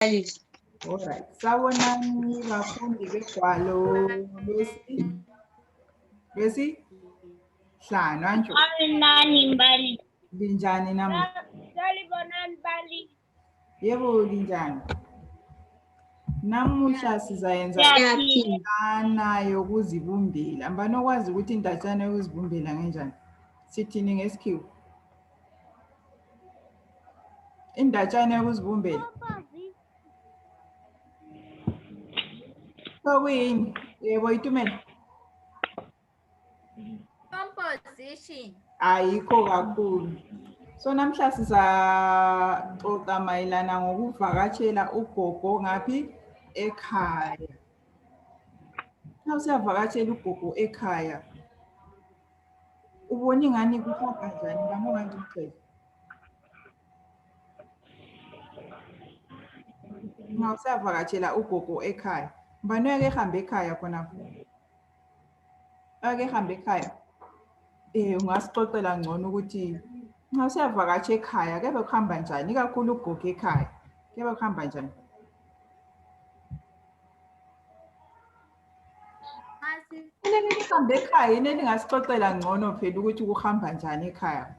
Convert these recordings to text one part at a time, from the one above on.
Alright, sawubonani bafundi begwalo lwesihlanu anjo. Awunani mbali. Linjani namuhla? Salibonani mbali. Yebo linjani? Namuhla sizayenza indatshana yokuzibumbela. Mbani okwazi ukuthi indatshana yokuzibumbela ngenjani? Sithini ngesikhiwa? Indatshana yokuzibumbela. Sokuyini? Yebo Itumela. Composition. Ayikho kakhulu. So namhla sizaxoxa mayelana ngokuvakatshela ugogo ngaphi ekhaya. Nxa usiyavakatshela ugogo ekhaya, ubona ingani kuhamba njani? Ngani ongangicela? Nxa usiyavakatshela ugogo ekhaya, mbani oyake ehambe ekhaya khonapho? Oyake ehambe ekhaya? Ungasixoxela ngcono ukuthi nxa usiyavakatsha ekhaya kuyabe kuhamba njani, ikakhulu ugogo ekhaya kuyabe kuhamba njani? Elike lihambe ekhaya yini elingasixoxela ngcono phela ukuthi kuhamba njani ekhaya?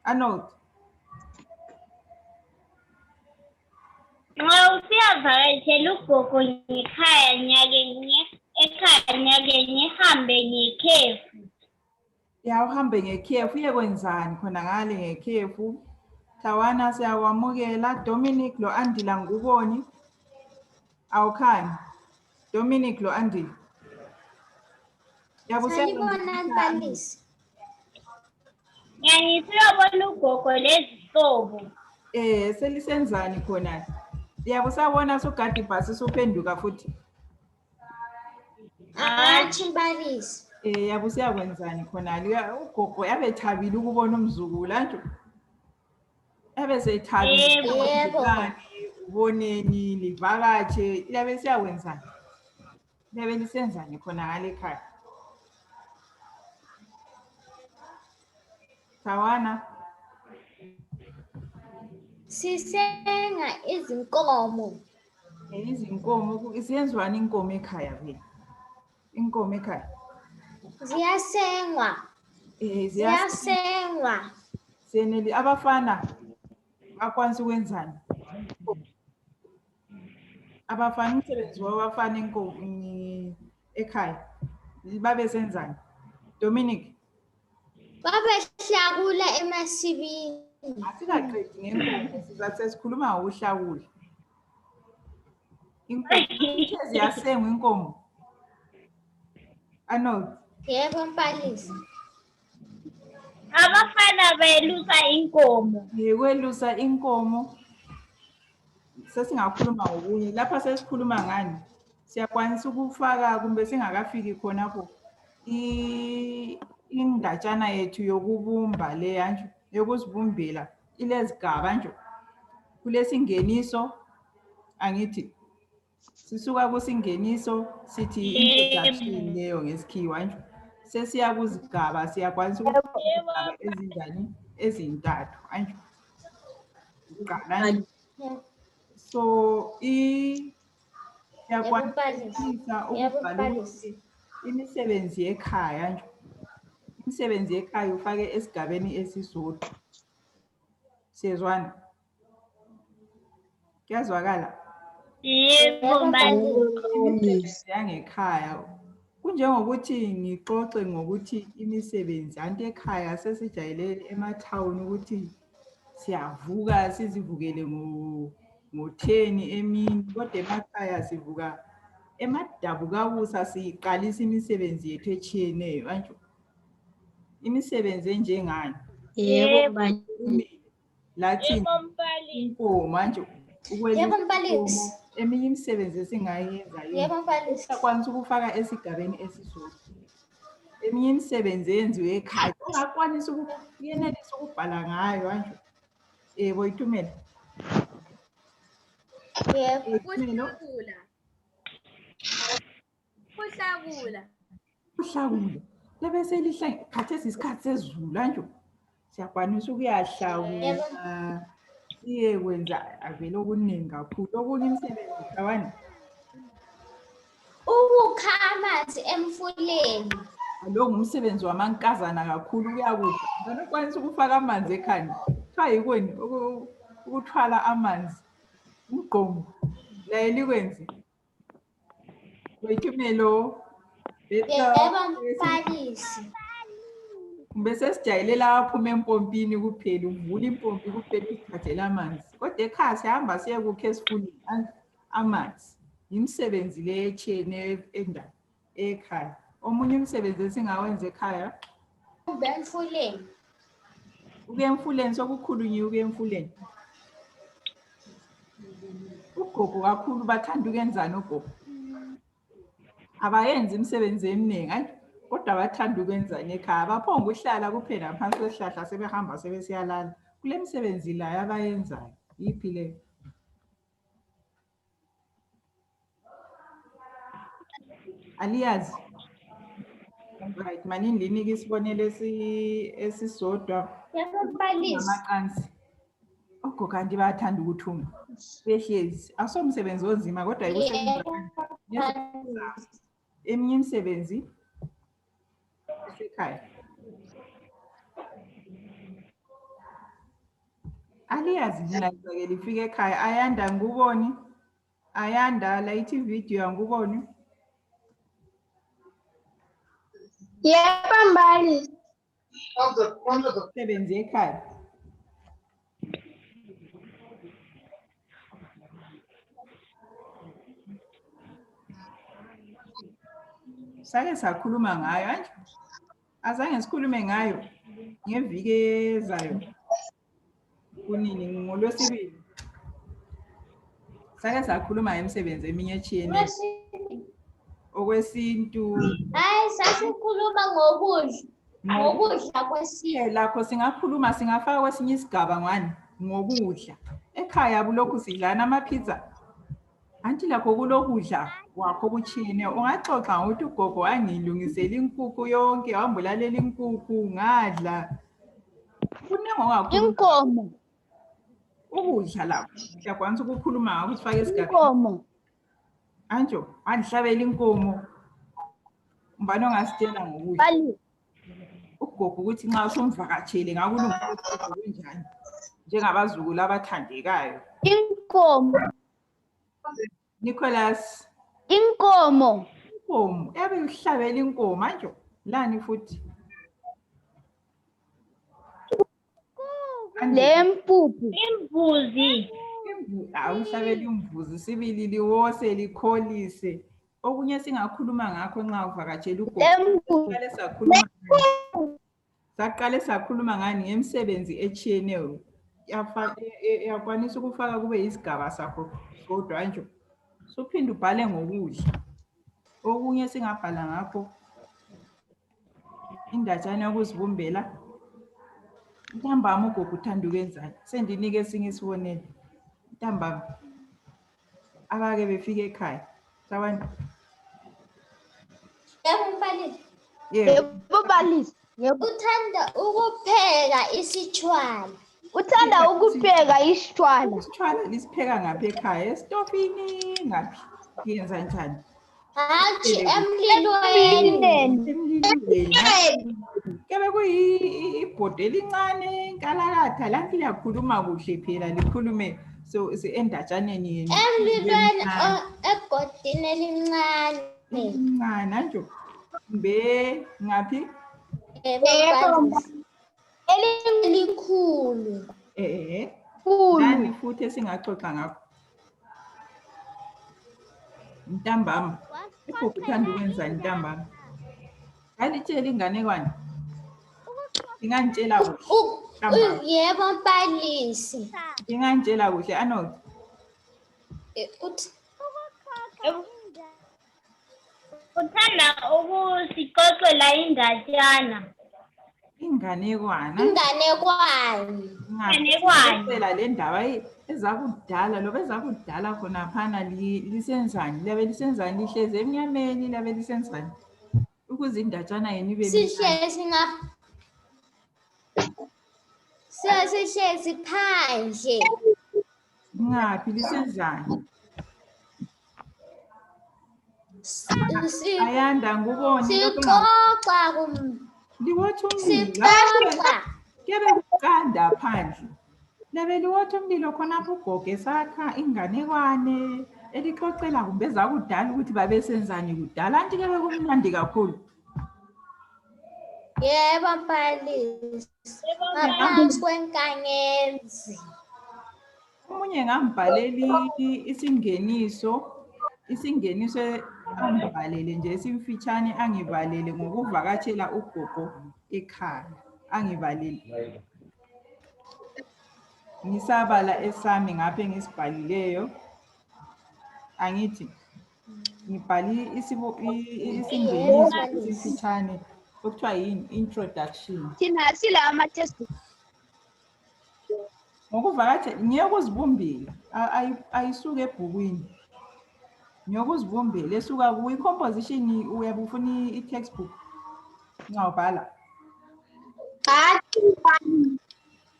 Arnold. Nxa usiyavakatshela ugogo ngekhaya nyake ngihambe ngekhefu. Ya uhambe ngekhefu uyekwenzani khona ngale ngekhefu? Thawana siyakwamukela. Dominic lo Andila nguboni? Awukhani? Dominic lo Andila. Salibonani Mbalisi. Ngisiyobona ugogo lezihlobo. Selisenzani khona? Yabo sabona sugadi ibhasi suphenduka futhi. Hatshi Mbalisi. Yabo siyakwenzani khona? Ugogo yabe ethabile ukubona umzukulu anjo. Yabe sethabile. Yebo. Uboneni livakatshe, yabe siyakwenzani? Yabe lisenzani khona ngale ekhaya? Thawana. Sisenga izinkomo. Izinkomo, isiyenziwani inkomo ekhaya phela? Inkomo ekhaya? Ziyasengwa. Ziyasengwa. Seneli abafana bakwanisa ukwenzani? Abafana umsebenzi wabafana ekhaya babe senzani? Dominic. Babehlakula emasimini. Asikaqedi ngenkomo, sizathesikhuluma ngokuhlakula. Inkomo ziyasengwa inkomo. Arnold. Yebo Mbalisi. Abafana belusa inkomo. Kwelusa inkomo. Sesingakhuluma ngokunye. Lapha sesikhuluma ngani? Siyakwanisa ukufaka kumbe singakafiki khonapho indatshana yethu yokubumba le anjo, yokuzibumbela ilezigaba nje. Kulesingeniso angithi sisuka kusingeniso sithi introduction leyo ngesikhiwa nje. Sesiya kuzigaba siyakwanisa ukuzigaba ezinjani ezintathu anjo. Uqala. So siyakwanisa ukubhala ukuthi imisebenzi ekhaya nje. Imisebenzi ekhaya ufake esigabeni esisodwa. Siyezwana? Kuyazwakala? Yebo Mbalisi. Imisebenzi yangekhaya. Kunjengokuthi ngixoxe ngokuthi imisebenzi anti ekhaya sesijayele emathawuni ukuthi siyavuka sizivukele ngo-10 emini, kodwa emakhaya sivuka emadabukakusa siqalisa imisebenzi yethu etshiyeneyo anjo. Imisebenzi enjengani? Yebo. Lathi inkomo anjo. Yebo Mbalisi. Eminye imisebenzi esingayenza Yebo Mbalisi. siyakwanisa ukufaka esigabeni esisodwa. Eminye imisebenzi eyenziwe ekhaya ungakwanisa ukuyenelisa ukubhala ngayo anjo. Yebo Itumela. Yebo. Kuhlakula. Lebe selihla khathesi isikhathi sezulu anjo. Siyakwanisa ukuyahlakula. siye kwenza avele okuningi kakhulu. Okunye imisebenzi Thabani, Ukukha amanzi emfuleni. lo ngumsebenzi wamankazana kakhulu kuyakudla. Ngani ukwanisa ukufaka amanzi ekhanda. Kuthiwa yikweni ukuthwala amanzi. Umgqomo. Laye likwenze. Wethumelo. Yebo mbalisi. Bese sijayilela aphuma empompini kuphela, uvula impompi kuphela uzithathele amanzi. Kodwa ekhaya sihamba siye kukho esifuleni amanzi. Imisebenzi le etshiyene ekhaya. Omunye umsebenzi esingawenza ekhaya, Emfuleni. ukuya emfuleni sokukhulunyiwe ukuya emfuleni. Ugogo kakhulu bathanda ukuyenzani ugogo? Abayenzi imisebenzi eminingi, kodwa bathanda ukwenzani ekhaya. Baphonga ukuhlala kuphela ngaphansi kwesihlahla sebehamba sebesiyalala. Kule misebenzi la abayenzayo. Yiphi le? Aliyazi. Right, manini linike isibonelo esisodwa. Yebo mbalisi. Ngamacansi. Ogogo kanti bayathanda ukuthunga. Behlezi. Asomsebenzi onzima kodwa eminye imisebenzi esekhaya. Aliyazi mina ngizake lifike ekhaya. Ayanda nguboni. Ayanda layithi video anguboni. Yebo mbalisi. Imisebenzi ekhaya. Sake sakhuluma ngayo anje. Azange sikhulume ngayo ngeviki ezayo. Kunini ngoLwesibili. Sake sakhuluma ngemisebenzi eminye etshiyene okwesintu. Hayi sasikhuluma ngokudla. Ngokudla kwesintu. Lakho singakhuluma singafaka kwesinye isigaba ngani ngokudla. Ekhaya bulokhu sidlana amapizza. Anti lakho kulokudla wakho kuchine. Ungaxoxa ukuthi ugogo angilungisela inkukhu yonke, wambulalela inkukhu ngadla. Kunengo kakhulu. Inkomo. Ukudla lapho. Ngiyakwanisa ukukhuluma ngakho sifake isigaba. Inkomo. Anjo, andihlabela inkomo. Mbani ongasitshela ngokudla. Bali. Ugogo ukuthi nxa usumvakatshele ngakulungisa kanjani njengabazukulu abathandekayo. Inkomo. Nicholas. Inkomo. Inkomo. Yabe uhlabela inkomo manje. Lani futhi? Lempuphu. Imbuzi. Awuhlabela imbuzi sibili liwose likholise. Okunye singakhuluma ngakho nxa uvakatshela ugogo. Saqale sakhuluma ngani ngemisebenzi etshiyeneyo. Yakwanisa ukufaka kube isigaba sakho kodwa nje. Suphinde ubhale ngokudla. Okunye singabhala ngakho indatshana yokuzibumbela. Ntambama ugogo uthanda ukwenzani? Sendinike esinye isibonelo. Ntambama. Abake befike ekhaya. Tabani. Yebo mbalisi. Yebo balisi. Uthanda ukupheka isitshwala. Uthanda ukupheka isitshwala. Isitshwala lisipheka ngapha ekhaya estofini ngaphi? Yenza njani? Hatshi emlilweni. Kebe kuyibhodi elincane inkalakatha lanti liyakhuluma kuhle phela likhulume so endatshaneni yenu. Emlilweni egodini elincane. Incane anjo. Mbe ngaphi? Elikhulu. Nani futhi esingaxoxa ngakho? Ntambama. Ugogo uthanda ukwenzani ntambama? Alitshela inganekwane. Ingantshela kuhle. Yebo mbalisi. Ingantshela kuhle Arnold. Uthanda ukusixoxela indatshana. Inganekwane. Inganekwane. Le ndaba ezakudala loba ezakudala khona phana lisenzani? Liyabe lisenzani lihleze emnyameni liyabe lisenzani? Ukuze indatshana yenu ibe Sihlezi phandle. Ngaphi lisenzani? Si- Ayanda ngubone Sixoxa liwotha umlilo. sixoxa. Kuyabe kuqanda phandle. Labe liwotha umlilo khonapho ugogo esakha inganekwane elixoxela kumbe ezakudala ukuthi babesenzani kudala. Anti kuyabe kumnandi kakhulu. Yebo mbalisi. Ngaphansi kwenkanyezi. Omunye ngambhalela isingeniso angibhalele nje esimfitshane angibalele ngokuvakatshela ugogo ekhaya. Angibalele. Ngisabala esami ngapha engisibhalileyo. Angithi ngibhali isingeniso esimfitshane okuthiwa yini introduction. Thina sila ama-textbook. Ngokuvakatshela ngiyokuzibumbela ayisuke ebhukwini. Ngiyokuzibumbela esuka kuyo i-composition uyabe ufuna i-textbook ngawubhala.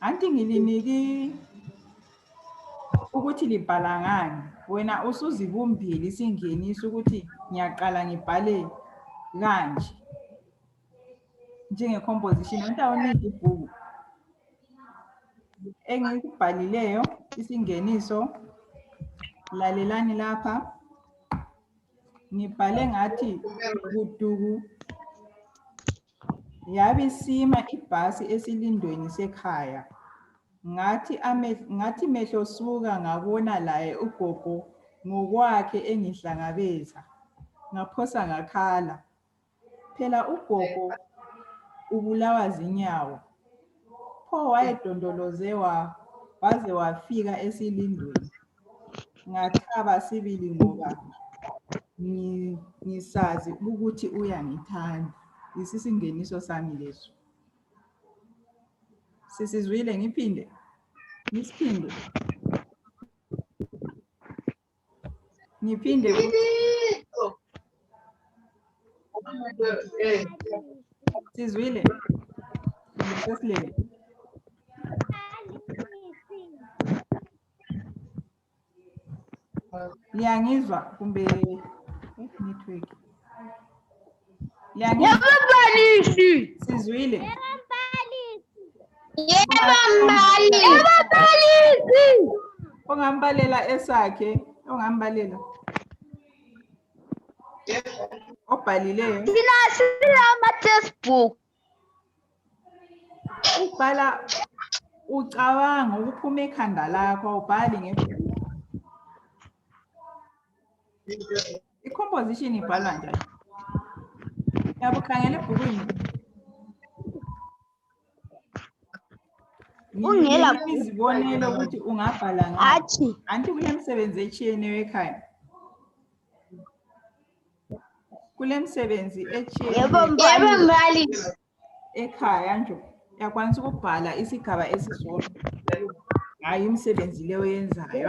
Anti ngiliniki ukuthi libhala ngani. Wena usuzibumbile isingeniso ukuthi ngiyaqala ngibhale kanje. Njenge-composition anti awunidi ibhuku. Engikubhalileyo isingeniso lalelani lapha ngibhale ngathi kuduku yabe isima ibhasi esilindweni sekhaya ngathi mehlo suka ngabona laye ugogo ngokwakhe engihlangabeza ngaphosa ngakhala phela ugogo ubulawa zinyawo pho wayedondoloze waze wafika esilindweni ngathaba sibili ngoba ngisazi ukuthi uyangithanda. Isisingeniso sami leso. Sisizwile ngiphinde. Ngiphinde. Sizwile. Sesilele. Liyangizwa kumbe network. Yebo mbalisi. Sizwile. Yebo mbalisi. Ongambalela esakhe, ongambalela. Obhalileyo. Thina sila ama-textbook. Ubhala ucabanga ukuphuma ekhanda lakho awubhali ngebhuku. I-composition ibhalwa njani? Yabukhangela ebhukwini. Ungela izibonelo ukuthi ungabhala athi anti kunemsebenzi etshiyeneyo ekhaya. Kulemsebenzi etshiyeneyo. yebo mbalisi. Ekhaya nje uyakwanisa ukubhala isigaba esisodwa. Hayi umsebenzi leyo oyenzayo.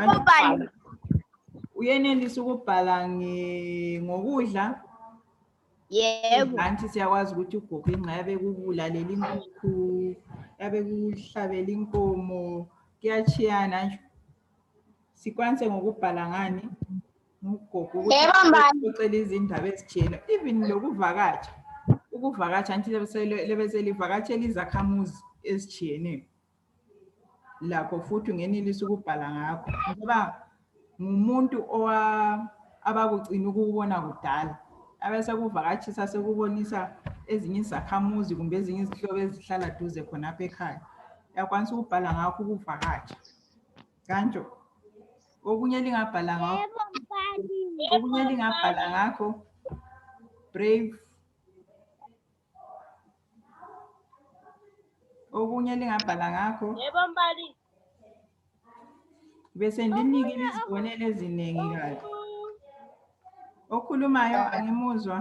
Uyenelisa ukubhala ngokudla. Yebo. Anti siyakwazi ukuthi ugogo inqa yabe kubulalela inkukhu, yabe kuhlabela inkomo, kuyachiyana nje. Sikwanise ngokubhala ngani? Ugogo ukuthi ucela izindaba ezitshela even lokuvakatsha. Ukuvakatsha anti lebeselivakatshela izakhamuzi ezitshiyeneyo. Lakho futhi ungenelisa ukubhala ngakho. Ngoba ngumuntu abakugcina ukubona kudala. Abesekuvakatshisa sekubonisa ezinye izakhamuzi kumbe ezinye izihlobo ezihlala duze khonapha ekhaya. Uyakwanisa ukubhala ngakho ukuvakatsha. Kanjalo okunye lingabhala ngakho. Okunye lingabhala ngakho brave. Okunye lingabhala ngakho. Yebo mbalisi. Bese ndinikile izibonelo eziningi kahle. Okhulumayo angimuzwa.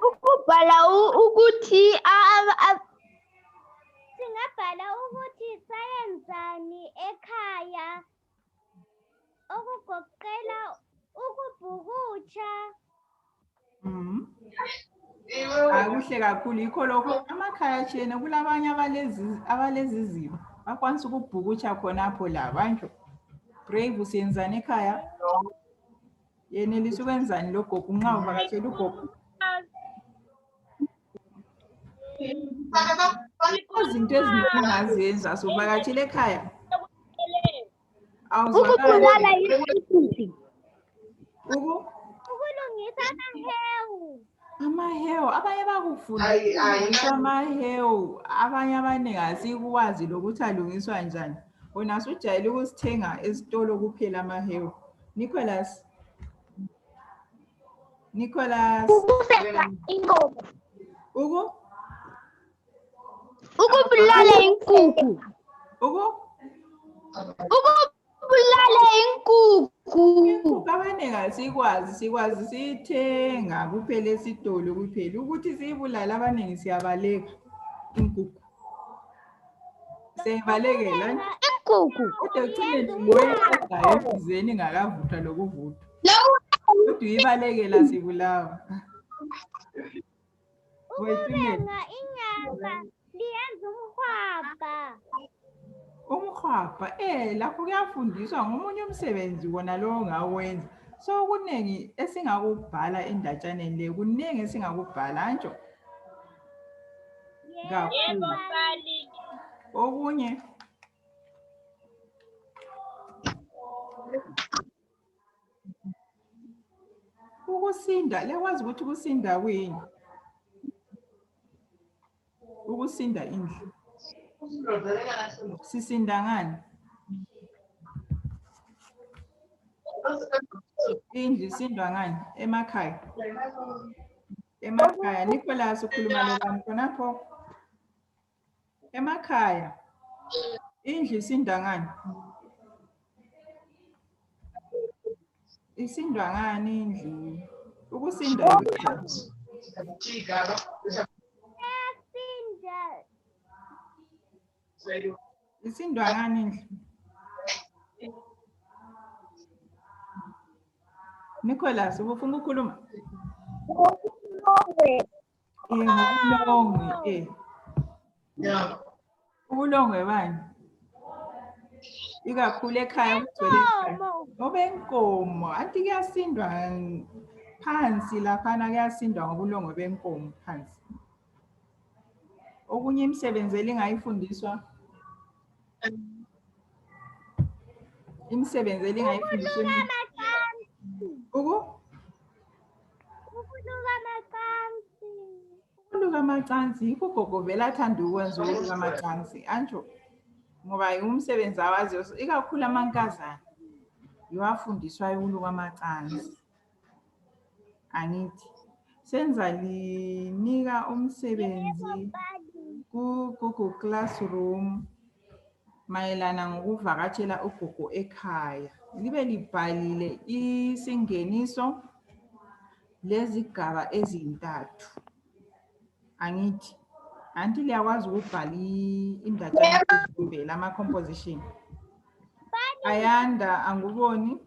Ukubhala ukuthi singabhala ukuthi sayenzani ekhaya okugoqela ukubhukutsha Kuhle kakhulu yikho lokho amakhaya tshena kulabanye abalezi zimo bakwanisa ukubhukutsha khonapho labantu. Brave usiyenzani ekhaya? Yenelisa ukwenzani lo gogo nxa uvakatshela ugogo? Izinto eziningi ongazenza suvakatshela ekhaya. Ukubulala isiguli. Ukulungisa amahewu. Amahewu abanye bakufundisa amahewu abanye abaningi asikwazi lokuthi alungiswa njani. Wena sujayele ukusithenga esitolo kuphela amahewu. Nicholas. Ukusenza inkomo. Ukubulala inkukhu. Ukubulala inkukhu. Inkukhu abaningi asikwazi, sikwazi siyithenga kuphela esitolo kuphela. Ukuthi siyibulala abaningi siyabaleka inkukhu. Siyabalekela inkukhu. Kodwa ekucineni ngoyeqedayo esizeni ingakavuthwa lokuvuthwa. Kodwa uyibalekela sibulawa. Ukulenga inyama liyenza umhwabha. Umhwabha, lapho kuyafundiswa ngomunye umsebenzi wona lo ongawenza. So kuningi esingakubhala endatshaneni le, kuningi esingakubhala antsho. Kakhulu. Okunye ukusinda, liyakwazi ukuthi ukusinda kuyini? Ukusinda indlu. Sisinda ngani? Indlu isindwa ngani? Emakhaya. Emakhaya. Nicholas ukhuluma nobani khonapho? Emakhaya. Indlu isindwa ngani? Isindwa ngani indlu? Ukusinda isindwa ngani indlu? Nicholas, ubufuna ukukhuluma? Ubulongwe. Ubulongwe bani? Ikakhulu ekhaya kugcwele ekhaya. Obenkomo, anti kuyasindwa phansi laphana, kuyasindwa ngobulongwe benkomo phansi. Okunye imisebenzi elingayifundiswa? Imisebenzi elingayifundiswa? Ukuluka amacansi, yikho ugogo vele athanda ukwenza ukuluka amacansi, antsho. Ngoba umsebenzi awaziyo, ikakhulu amankazana yiwafundiswayo ukuluka amacansi. Angithi senza linika umsebenzi ku-Google Classroom mayelana ngokuvakatshela ugogo ekhaya. Libe libhalile isingeniso lezigaba ezintathu. Angithi anti liyakwazi ukubhala indatshana ezimbili ama-composition. Ayanda anguboni?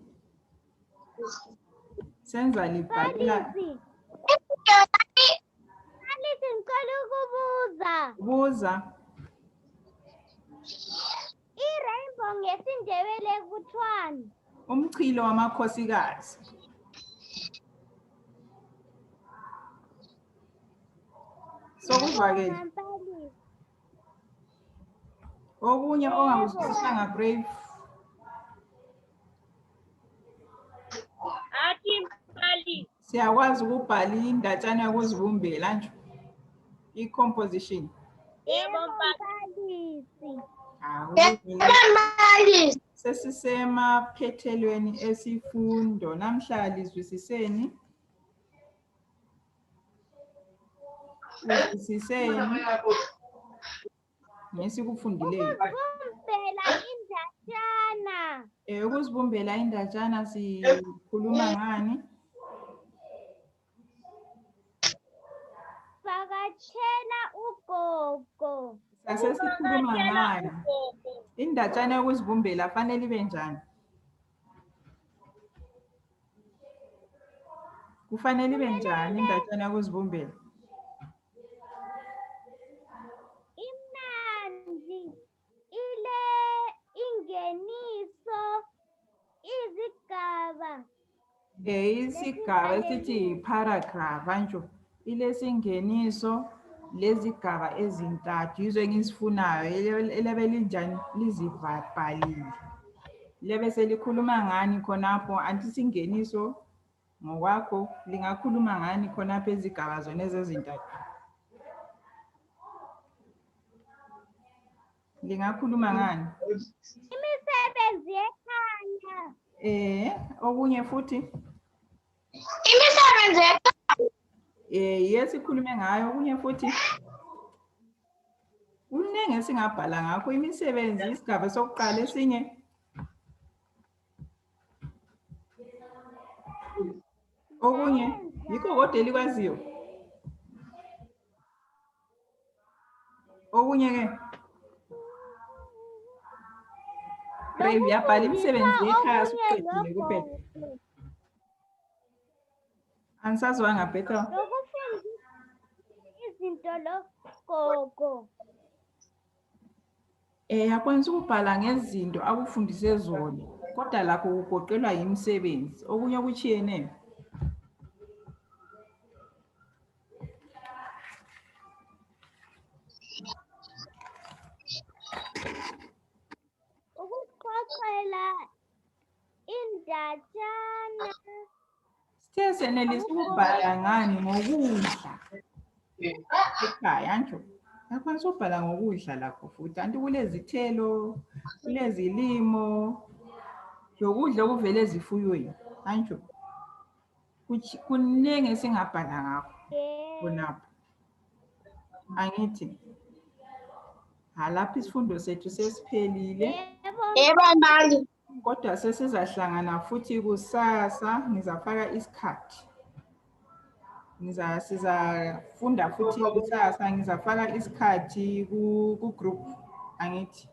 Senza libhalela. Alice ngicela ukubuza. Buza. I-rainbow ngesindebele kuthiwani? Umchilo wamakhosikazi. Sokuzwakele. Okunye ongakuzwisisanga Brave. Siyakwazi ukubhala indatshana yokuzibumbela nje. I-composition. Yebo Mbalisi. Sesisemaphethelweni esifundo. Namhla lizwisiseni. Uzwisiseni. Ngesikufundileyo. Ukuzibumbela indatshana. Ukuzibumbela indatshana sikhuluma ngani? Vakatshela ugogo. Sasikhuluma ngani? Indatshana yokuzibumbela fanele ibe njani? Kufanele ibe njani indatshana yokuzibumbela? Isigaba esithi paragraph anjo ilesingeniso lezigaba ezintathu yizo engisifunayo elebe linjani lizibhalile. Lebe selikhuluma ngani khonapho anti singeniso ngokwakho lingakhuluma ngani khonapho ezigaba zona ezintathu. Lingakhuluma ngani? Imisebenzi ekhaya. Okunye futhi? Imisebenzi ekhaya. Yesikhulume ngayo okunye futhi? Kuningi esingabhala ngakho imisebenzi isigaba sokuqala esinye. Okunye yikho kodwa elikwaziyo. Okunye ke? Brave yabhala imisebenzi ekhaya siqedile kuphela. Angisazwanga Bethel. Lokufundisa izinto logogo. Yakwanisa ukubhala ngezinto akufundise zona kodwa lakho kugoqelwa yimisebenzi okunye okuchiyene. Ukuxoxela indatshana. Sithe senelisa ukubhala ngani ngokudla ekhaya anjo. Yakwanisa ukubhala ngokudla lakho futhi anti kulezithelo kulezilimo lokudla okuvela ezifuyweni anjo. Kuningi esingabhala ngakho khonapho. Angithi lapho isifundo sethu sesiphelile. Yebo mbali. Kodwa sesizahlangana futhi kusasa ngizafaka isikhathi. Sizafunda futhi kusasa ngizafaka isikhathi ku group angithi.